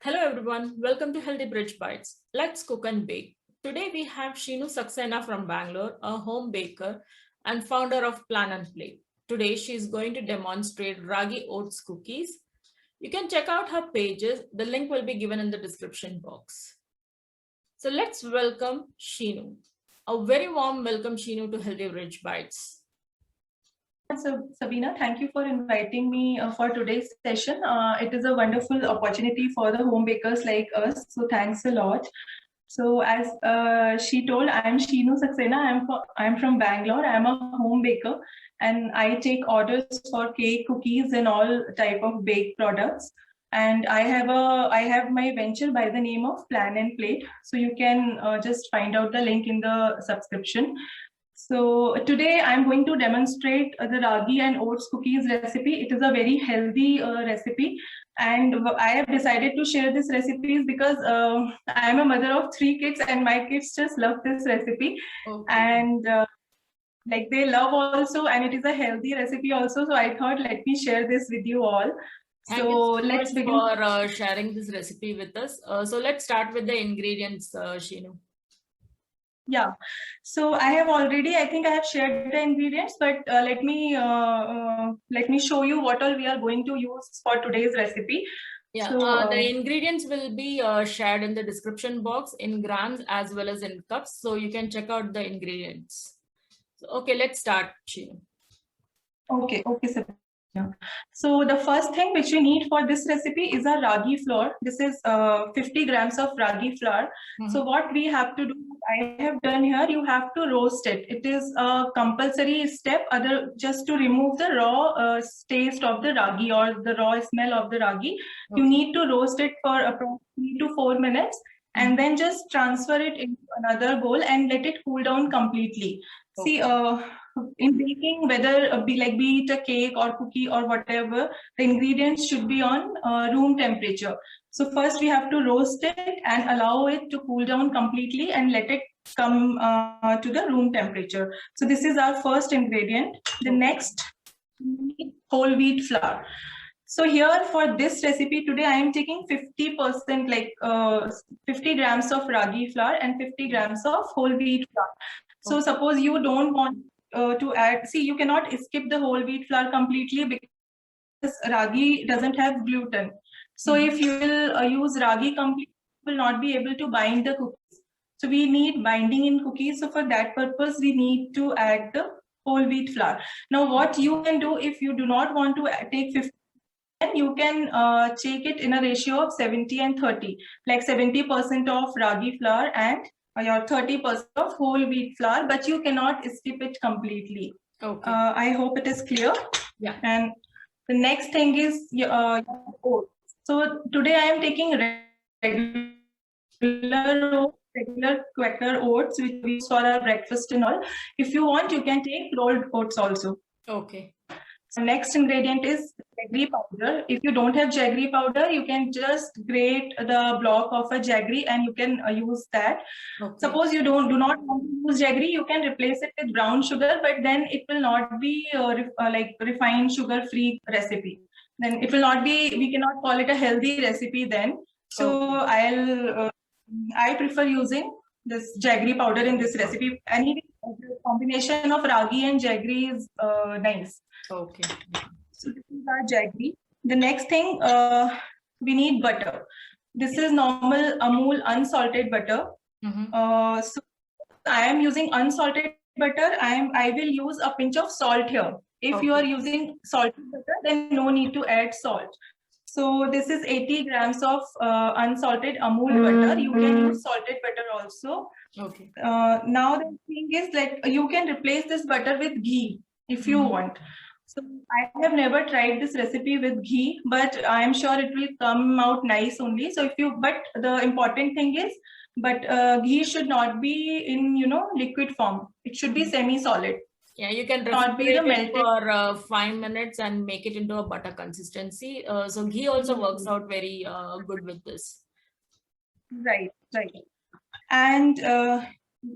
Hello everyone, welcome to Healthy Bridge Bites. Let's cook and bake. Today we have Sheenu Saxena from Bangalore, a home baker and founder of Plan and Play. Today she is going to demonstrate ragi oats cookies. You can check out her pages. The link will be given in the description box. So let's welcome Sheenu. A very warm welcome, Sheenu, to Healthy Bridge Bites. So, Sabina, thank you for inviting me for today's session. It is a wonderful opportunity for the home bakers like us. So, thanks a lot. So, as she told, I'm Sheenu Saxena. I'm from Bangalore. I'm a home baker, and I take orders for cake, cookies, and all type of baked products. And I have my venture by the name of Plan and Plate. So you can just find out the link in the subscription. So today I'm going to demonstrate the ragi and oats cookies recipe. It is a very healthy recipe, and I have decided to share this recipes because I am a mother of 3 kids and my kids just love this recipe. Okay. And like they love also, and it is a healthy recipe also. So I thought let me share this with you all. Thank you so let's much begin for sharing this recipe with us. So let's start with the ingredients, Sheenu. Yeah, so I think I have shared the ingredients, but let me show you what all we are going to use for today's recipe. Yeah, so, the ingredients will be shared in the description box in grams as well as in cups, so you can check out the ingredients. So, okay, let's start, Sheenu. Okay, sir. So the first thing which we need for this recipe is a ragi flour. This is 50 grams of ragi flour. So what we have to do, I have done here, you have to roast it. It is a compulsory step, just to remove the raw taste of the ragi or the raw smell of the ragi. You need to roast it for approximately 3 to 4 minutes and then just transfer it into another bowl and let it cool down completely. See, in baking, whether be it a cake or cookie or whatever, the ingredients should be on room temperature. So first we have to roast it and allow it to cool down completely and let it come to the room temperature. So this is our first ingredient. The next, whole wheat flour. So here for this recipe today, I am taking 50%, 50 grams of ragi flour and 50 grams of whole wheat flour. So suppose you don't want to add, see, you cannot skip the whole wheat flour completely because ragi doesn't have gluten. So if you will use ragi completely, you will not be able to bind the cookies. So we need binding in cookies. So for that purpose, we need to add the whole wheat flour. Now, what you can do if you do not want to take 50, you can take it in a ratio of 70 and 30, like 70% of ragi flour and your 30% of whole wheat flour, but you cannot skip it completely. Okay. I hope it is clear. Yeah. And the next thing is oats. So today I am taking regular Quaker oats, which we use for our breakfast and all. If you want, you can take rolled oats also. Okay. So next ingredient is jaggery powder. If you don't have jaggery powder, you can just grate the block of a jaggery and you can use that. Okay. Suppose you do not want to use jaggery, you can replace it with brown sugar, but then it will not be like refined sugar-free recipe. Then it will not be, we cannot call it a healthy recipe then. So okay. I prefer using this jaggery powder in this recipe. Any combination of ragi and jaggery is nice. Okay. So this is our jaggery. The next thing, we need butter. This is normal Amul unsalted butter. So I am using unsalted butter. I will use a pinch of salt here. If you are using salted butter, then no need to add salt. So this is 80 grams of unsalted Amul butter. You can use salted butter also. Okay. Now the thing is, like, you can replace this butter with ghee if you want. So I have never tried this recipe with ghee, but I am sure it will come out nice only. So but the important thing is, ghee should not be in liquid form. It should be semi-solid. Yeah, you can refrigerate it for 5 minutes and make it into a butter consistency. So ghee also works out very good with this. Right. And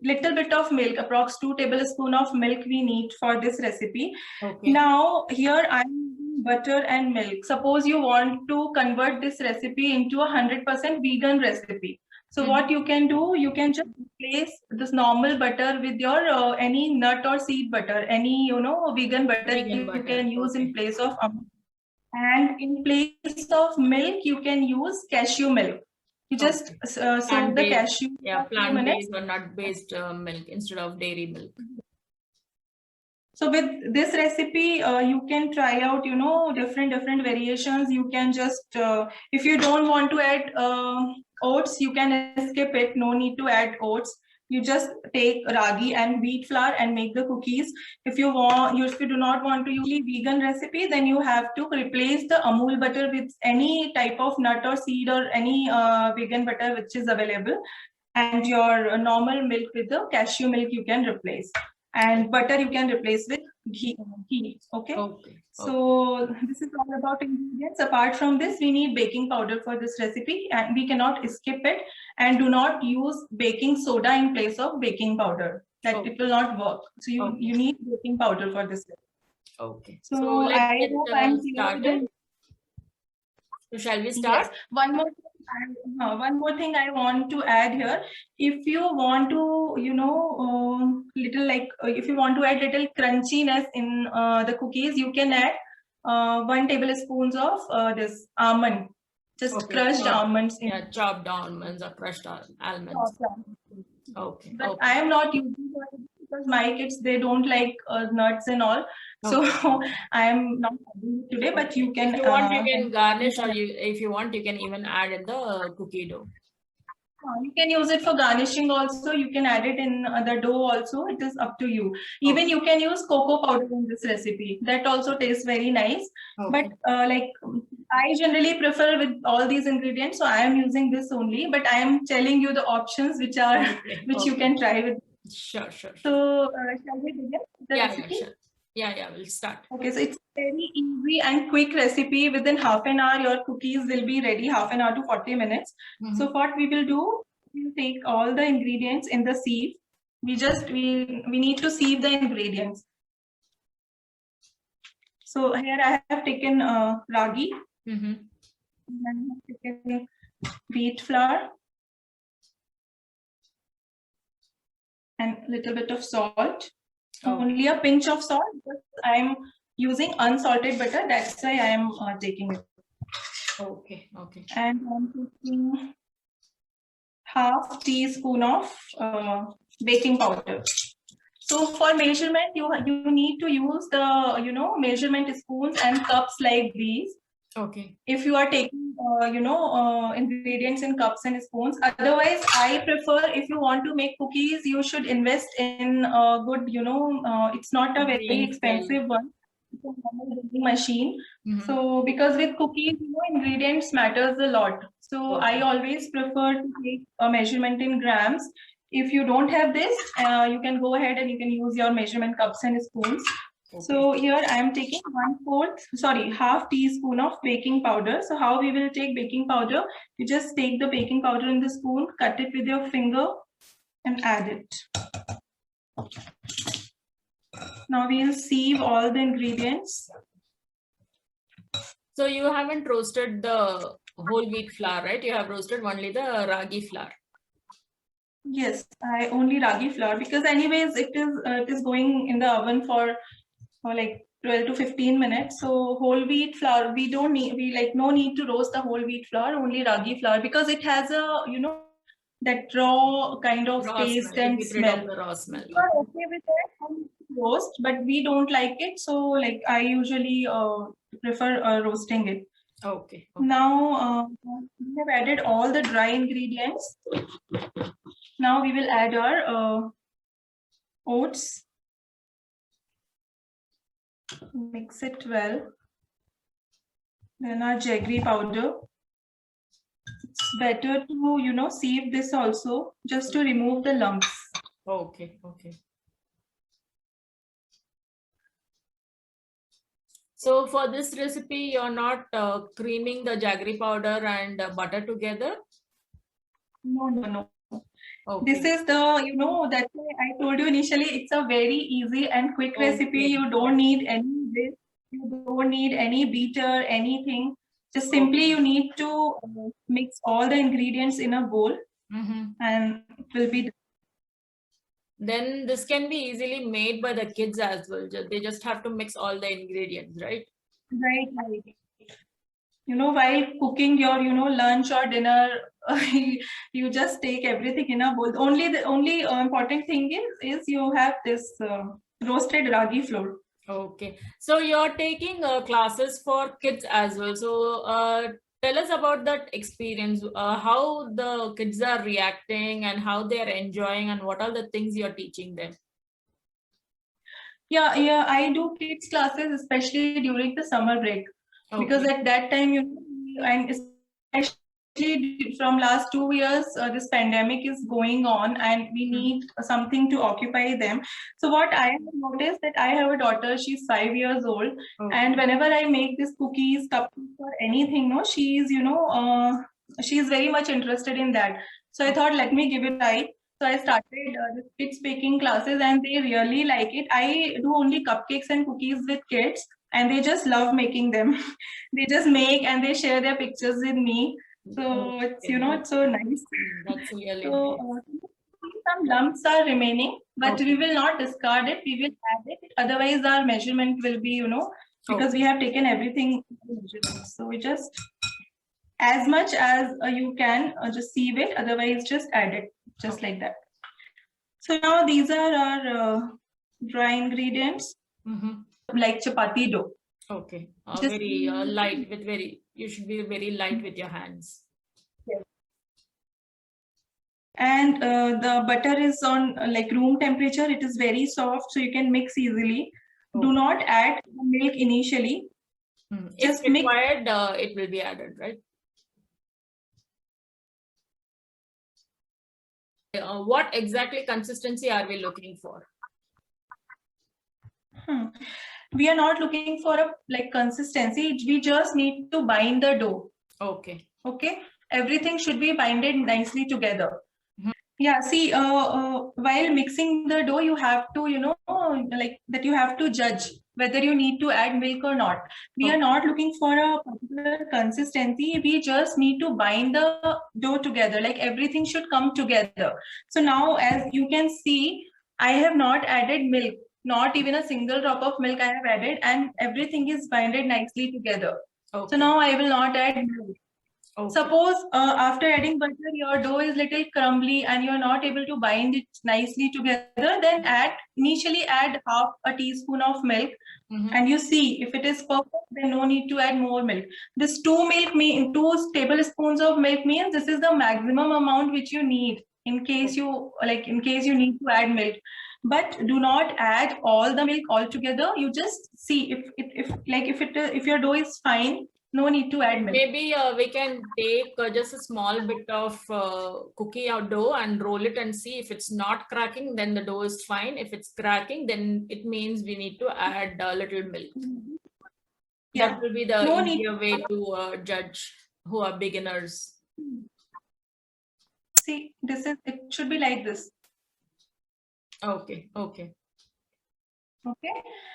little bit of milk, approx 2 tablespoons of milk we need for this recipe. Okay. Now here I'm using butter and milk. Suppose you want to convert this recipe into a 100% vegan recipe. So what you can do, you can just replace this normal butter with your any nut or seed butter, any vegan butter you can use in place of and in place of milk you can use cashew milk. You just soak the cashew for plant-based or nut-based milk instead of dairy milk. So with this recipe, you can try out, different variations. You can just, if you don't want to add oats, you can skip it. No need to add oats. You just take ragi and wheat flour and make the cookies. If you do not want to use a vegan recipe, then you have to replace the Amul butter with any type of nut or seed or any vegan butter which is available, and your normal milk with the cashew milk you can replace. And butter you can replace with ghee. Okay. So this is all about ingredients. Apart from this, we need baking powder for this recipe, and we cannot skip it. And do not use baking soda in place of baking powder. That it will not work. So you need baking powder for this recipe. Okay. So I hope I'm started. So shall we start? Yes. One more thing I want to add here. If you want to, if you want to add little crunchiness in the cookies, you can add 1 tablespoon of this almond, just crushed almonds. Chopped almonds or crushed almonds. Okay. But I am not using it because my kids, they don't like nuts and all. So I am not having it today, but you can. If you want, you can garnish, or if you want, you can even add in the cookie dough. You can use it for garnishing also. You can add it in the dough also. It is up to you. Even you can use cocoa powder in this recipe. That also tastes very nice. But I generally prefer with all these ingredients, so I am using this only. But I am telling you the options which are you can try with. Sure. So shall we begin the recipe? Sure. Yeah, we'll start. Okay, so it's very easy and quick recipe. Within half an hour, your cookies will be ready, half an hour to 40 minutes. So what we will do, we'll take all the ingredients in the sieve. We need to sieve the ingredients. So here I have taken ragi, and I have taken wheat flour, and a little bit of salt. Only a pinch of salt, because I am using unsalted butter. That's why I am taking it. Okay. And I'm taking half teaspoon of baking powder. So for measurement, you need to use the measurement spoons and cups like these. Okay. If you are taking ingredients in cups and spoons. Otherwise, I prefer, if you want to make cookies, you should invest in a good, it's not a very expensive one. It's a machine. So because with cookies, ingredients matters a lot. So I always prefer to take a measurement in grams. If you don't have this, you can go ahead and you can use your measurement cups and spoons. So here I am taking half teaspoon of baking powder. So how we will take baking powder? You just take the baking powder in the spoon, cut it with your finger and add it. Now we will sieve all the ingredients. So you haven't roasted the whole wheat flour, right? You have roasted only the ragi flour. Yes, I only ragi flour, because anyways it is going in the oven for like 12 to 15 minutes. So whole wheat flour, no need to roast the whole wheat flour, only ragi flour, because it has a, that raw kind of taste and smell. The raw smell. You are okay with that, roast, but we don't like it. So I usually prefer roasting it. Okay. Now we have added all the dry ingredients. Now we will add our oats. Mix it well. Then our jaggery powder. It's better to, sieve this also, just to remove the lumps. Okay. So for this recipe, you're not creaming the jaggery powder and butter together? No. Okay. This is the, you know, that's why I told you initially, it's a very easy and quick recipe. Okay. You don't need any whisk, you don't need any beater, anything. Just simply you need to mix all the ingredients in a bowl and it will be done. Then this can be easily made by the kids as well. They just have to mix all the ingredients, right? Right, right. You know, while cooking your, you know, lunch or dinner, you just take everything in a bowl. The only important thing is you have this roasted ragi flour. Okay. So you're taking classes for kids as well. So tell us about that experience, how the kids are reacting and how they're enjoying and what are the things you're teaching them. Yeah, I do kids classes, especially during the summer break. Because at that time, you know, and especially from last 2 years, this pandemic is going on and we need something to occupy them. So what I have noticed that I have a daughter, she's 5 years old, and whenever I make these cookies, cupcakes or anything, no, she's, you know, she's very much interested in that. So I thought, let me give it a try. So I started the kids baking classes and they really like it. I do only cupcakes and cookies with kids and they just love making them. They just make and they share their pictures with me. So it's, you know, it's so nice. That's really So nice. some lumps are remaining, but we will not discard it. We will add it. Otherwise, our measurement will be, you know, because we have taken everything. So we just, as much as you can, just sieve it. Otherwise, just add it, just like that. So now these are our dry ingredients, like chapati dough. Okay, very light with you should be very light with your hands. Yes. And the butter is on like room temperature. It is very soft, so you can mix easily. Do not add milk initially. If required, it will be added, right? What exactly consistency are we looking for? We are not looking for a like consistency. We just need to bind the dough. Okay. Okay. Everything should be binded nicely together. Yeah, see, while mixing the dough, you have to, you know, like that you have to judge whether you need to add milk or not. We are not looking for a particular consistency. We just need to bind the dough together, like everything should come together. So now, as you can see, I have not added milk, not even a single drop of milk I have added, and everything is binded nicely together. So now I will not add milk. Suppose after adding butter, your dough is little crumbly and you're not able to bind it nicely together, then initially add half a teaspoon of milk and you see if it is perfect, then no need to add more milk. This 2 tablespoons of milk means this is the maximum amount which you need in case you need to add milk. But do not add all the milk altogether. You just see if your dough is fine, no need to add milk. Maybe we can take just a small bit of cookie or dough and roll it and see if it's not cracking, then the dough is fine. If it's cracking, then it means we need to add a little milk. Yeah. That will be the easier way to judge who are beginners. See, it should be like this. Okay. Okay.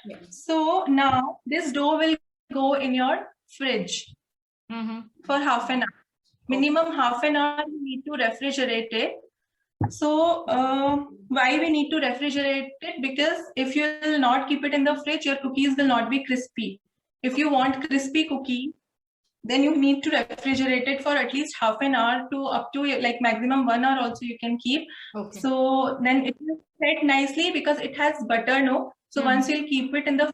Yeah. So now this dough will go in your fridge for half an hour. Minimum half an hour you need to refrigerate it. So why we need to refrigerate it? Because if you will not keep it in the fridge, your cookies will not be crispy. If you want crispy cookie, then you need to refrigerate it for at least half an hour to up to like maximum 1 hour also you can keep. So then it will set nicely because it has butter, no? So once you'll keep it in the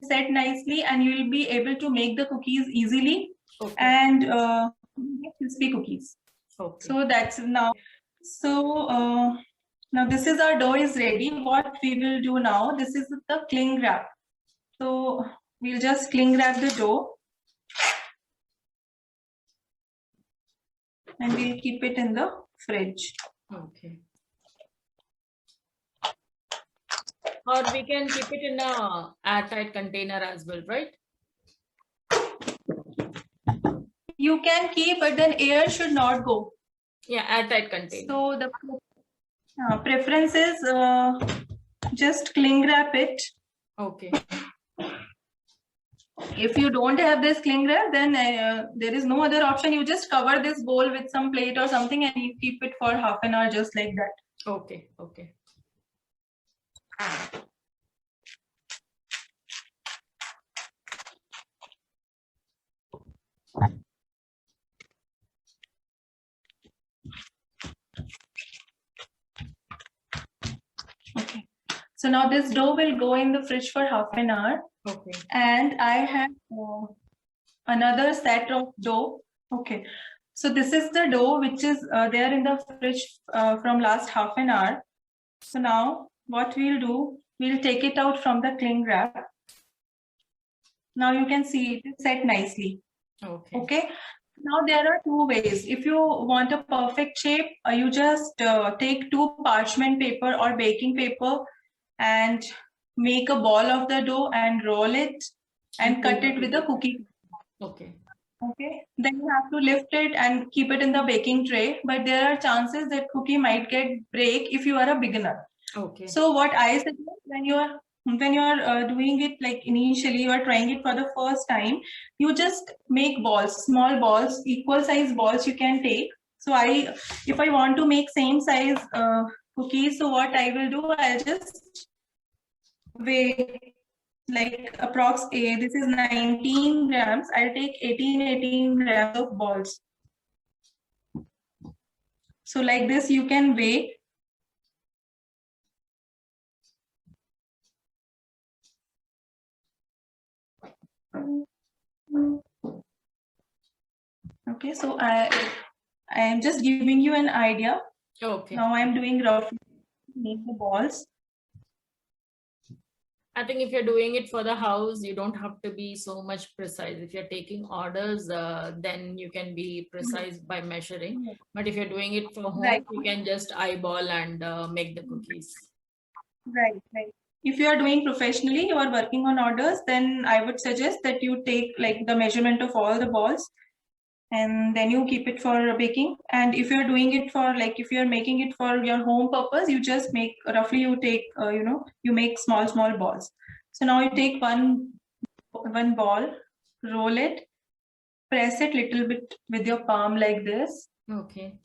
set nicely and you will be able to make the cookies easily and crispy cookies. So that's now. So now this is our dough is ready. What we will do now, this is the cling wrap. So we'll just cling wrap the dough and we'll keep it in the fridge. Okay. Or we can keep it in a airtight container as well, right? You can keep, but then air should not go. Yeah, airtight container. So Preference is just cling wrap it. Okay. If you don't have this cling wrap, then there is no other option. You just cover this bowl with some plate or something and you keep it for half an hour just like that. Okay. Okay. Okay. So now this dough will go in the fridge for half an hour. Okay. And I have another set of dough. Okay. So this is the dough which is there in the fridge from last half an hour. So now what we'll do, we'll take it out from the cling wrap. Now you can see it is set nicely. Okay. Okay. Now there are two ways. If you want a perfect shape, you just take two parchment paper or baking paper and make a ball of the dough and roll it and cut it with a cookie. Okay. Okay. Then you have to lift it and keep it in the baking tray. But there are chances that cookie might get break if you are a beginner. Okay. So what I suggest when you are doing it, like initially you are trying it for the first time, you just make balls, small balls, equal size balls you can take. So if I want to make same size cookies, so what I will do, I'll just weigh like approx this is 19 grams. I'll take 18 grams of balls. So like this you can weigh. Okay, so I am just giving you an idea. Okay. Now I'm doing roughly make the balls. I think if you're doing it for the house, you don't have to be so much precise. If you're taking orders, then you can be precise by measuring. But if you're doing it for home, Right. you can just eyeball and make the cookies. Right, right. If you are doing professionally, you are working on orders, then I would suggest that you take like the measurement of all the balls and then you keep it for baking. And if you're doing it for like, if you're making it for your home purpose, you just make roughly, you take, you make small balls. So now you take one ball, roll it, press it little bit with your palm like this. Okay.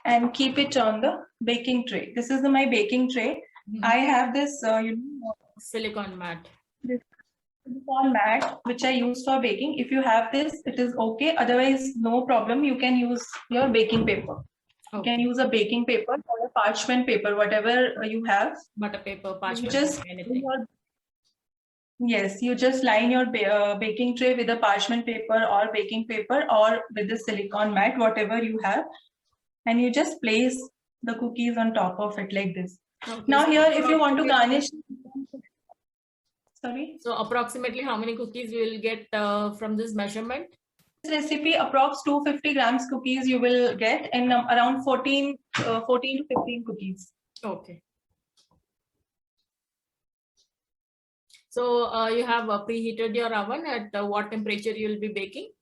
And keep it on the baking tray. This is my baking tray. I have this, silicone mat. This silicone mat which I use for baking. If you have this, it is okay. Otherwise, no problem. You can use your baking paper. Okay. You can use a baking paper or a parchment paper, whatever you have. Butter paper, parchment You just paper, anything. Yes, you just line your baking tray with a parchment paper or baking paper or with the silicone mat, whatever you have. And you just place the cookies on top of it like this. Okay, now so here, if you want to garnish, sorry. So approximately how many cookies you will get from this measurement? This recipe, approx 250 grams cookies you will get and around 14 to 15 cookies. Okay. So you have preheated your oven at what temperature you will be baking?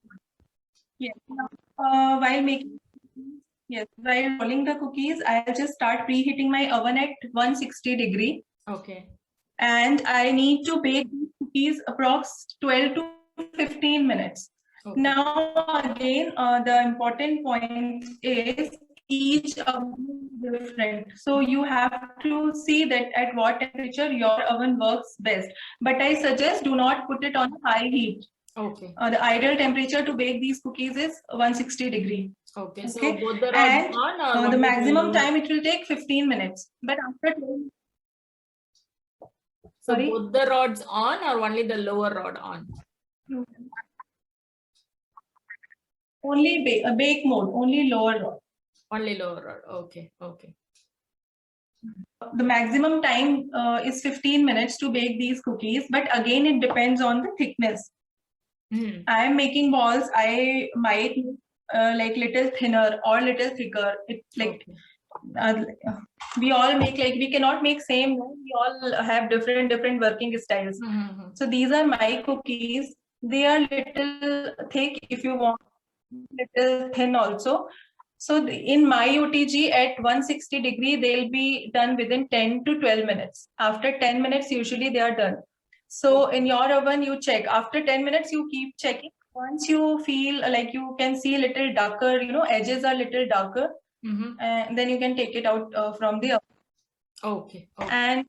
Yes. While making. Yes, while rolling the cookies, I'll just start preheating my oven at 160 degree. Okay. And I need to bake these cookies approx 12 to 15 minutes. Okay. Now, again, the important point is each oven is different. So you have to see that at what temperature your oven works best. But I suggest do not put it on high heat. Okay. The ideal temperature to bake these cookies is 160 degree. Okay, so both the rods on or the maximum time it will take 15 minutes. But after 12, so sorry? Both the rods on or only the lower rod on? Only bake mode, only lower rod. Only lower rod, okay, okay. The maximum time is 15 minutes to bake these cookies, but again it depends on the thickness. I am making balls, I might like little thinner or little thicker. It's like we all make like we cannot make same. We all have different working styles. So these are my cookies. They are little thick. If you want little thin also. So in my UTG at 160 degree, they'll be done within 10 to 12 minutes. After 10 minutes, usually they are done. So in your oven, you check. After 10 minutes, you keep checking. Once you feel like you can see a little darker, edges are little darker, and then you can take it out from the oven. Okay. And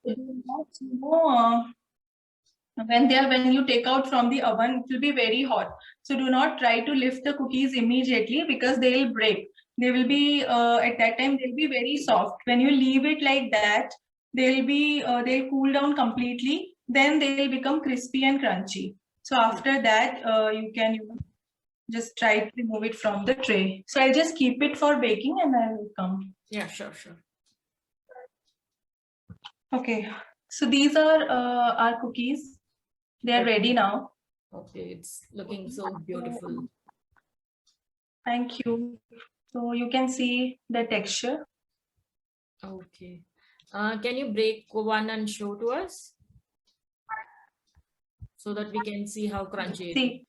when you take out from the oven, it will be very hot. So do not try to lift the cookies immediately because they will break. They will be at that time they'll be very soft. When you leave it like that, they'll cool down completely. Then they will become crispy and crunchy. So after that, you can just try to remove it from the tray. So I'll just keep it for baking and I will come. Yeah, sure. Okay. So these are our cookies. They are ready now. Okay, it's looking so beautiful. Thank you. So you can see the texture. Okay. Can you break one and show to us so that we can see how crunchy it is?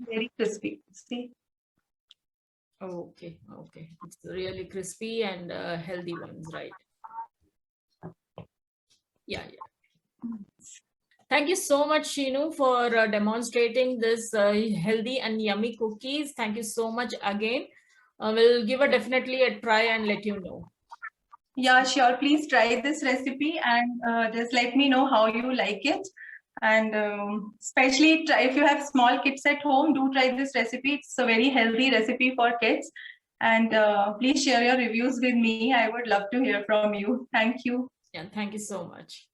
Very crispy. See? Okay. It's really crispy and healthy ones, right? Yeah. Thank you so much, Sheenu, for demonstrating this healthy and yummy cookies. Thank you so much again. We'll give it definitely a try and let you know. Yeah, sure. Please try this recipe and just let me know how you like it. And especially if you have small kids at home, do try this recipe. It's a very healthy recipe for kids. And please share your reviews with me. I would love to hear from you. Thank you. Yeah, thank you so much.